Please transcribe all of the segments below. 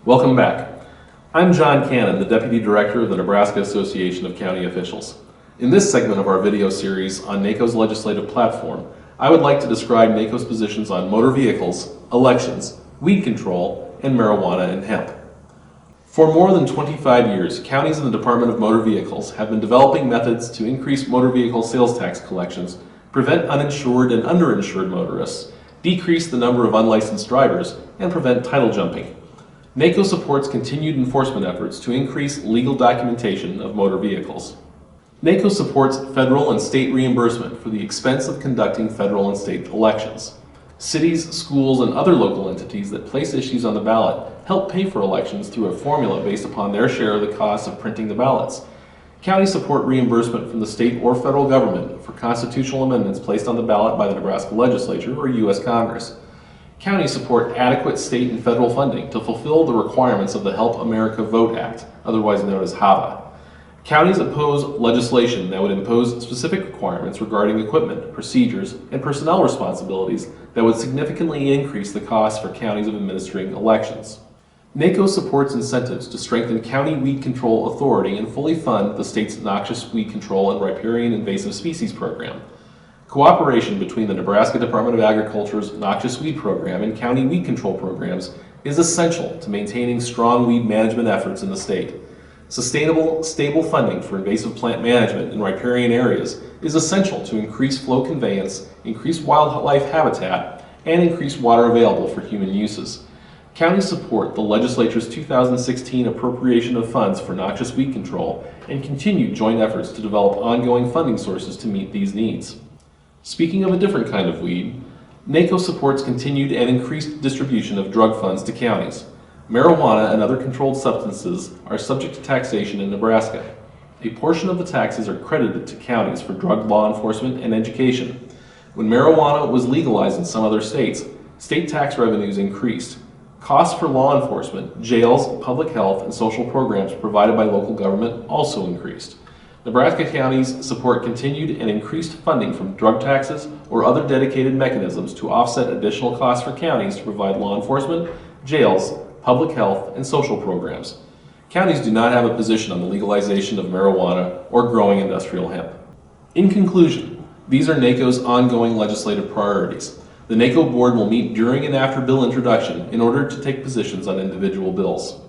Welcome back. I'm John Cannon, the Deputy Director of the Nebraska Association of County Officials. In this segment of our video series on NACO's legislative platform, I would like to describe NACO's positions on motor vehicles, elections, weed control, and marijuana and hemp. For more than 25 years, counties and the Department of Motor Vehicles have been developing methods to increase motor vehicle sales tax collections, prevent uninsured and underinsured motorists, decrease the number of unlicensed drivers, and prevent title jumping. NACO supports continued enforcement efforts to increase legal documentation of motor vehicles. NACO supports federal and state reimbursement for the expense of conducting federal and state elections. Cities, schools, and other local entities that place issues on the ballot help pay for elections through a formula based upon their share of the cost of printing the ballots. Counties support reimbursement from the state or federal government for constitutional amendments placed on the ballot by the Nebraska legislature or U.S. Congress. Counties support adequate state and federal funding to fulfill the requirements of the Help America Vote Act, otherwise known as HAVA. Counties oppose legislation that would impose specific requirements regarding equipment, procedures, and personnel responsibilities that would significantly increase the cost for counties of administering elections. NACO supports incentives to strengthen county weed control authority and fully fund the state's noxious weed control and riparian invasive species program. Cooperation between the Nebraska Department of Agriculture's noxious weed program and county weed control programs is essential to maintaining strong weed management efforts in the state. Sustainable, stable funding for invasive plant management in riparian areas is essential to increase flow conveyance, increase wildlife habitat, and increase water available for human uses. Counties support the legislature's 2016 appropriation of funds for noxious weed control and continued joint efforts to develop ongoing funding sources to meet these needs. Speaking of a different kind of weed, NACO supports continued and increased distribution of drug funds to counties. Marijuana and other controlled substances are subject to taxation in Nebraska. A portion of the taxes are credited to counties for drug law enforcement and education. When marijuana was legalized in some other states, state tax revenues increased. Costs for law enforcement, jails, public health, and social programs provided by local government also increased. Nebraska counties support continued and increased funding from drug taxes or other dedicated mechanisms to offset additional costs for counties to provide law enforcement, jails, public health, and social programs. Counties do not have a position on the legalization of marijuana or growing industrial hemp. In conclusion, these are NACO's ongoing legislative priorities. The NACO board will meet during and after bill introduction in order to take positions on individual bills.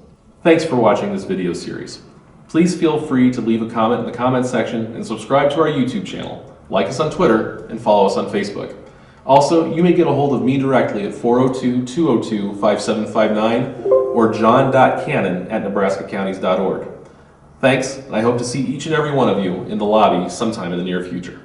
Thanks for watching this video series. Please feel free to leave a comment in the comment section and subscribe to our YouTube channel. Like us on Twitter and follow us on Facebook. Also, you may get a hold of me directly at 402-202-5759 or john.cannon@nebraskacounties.org. Thanks, and I hope to see each and every one of you in the lobby sometime in the near future.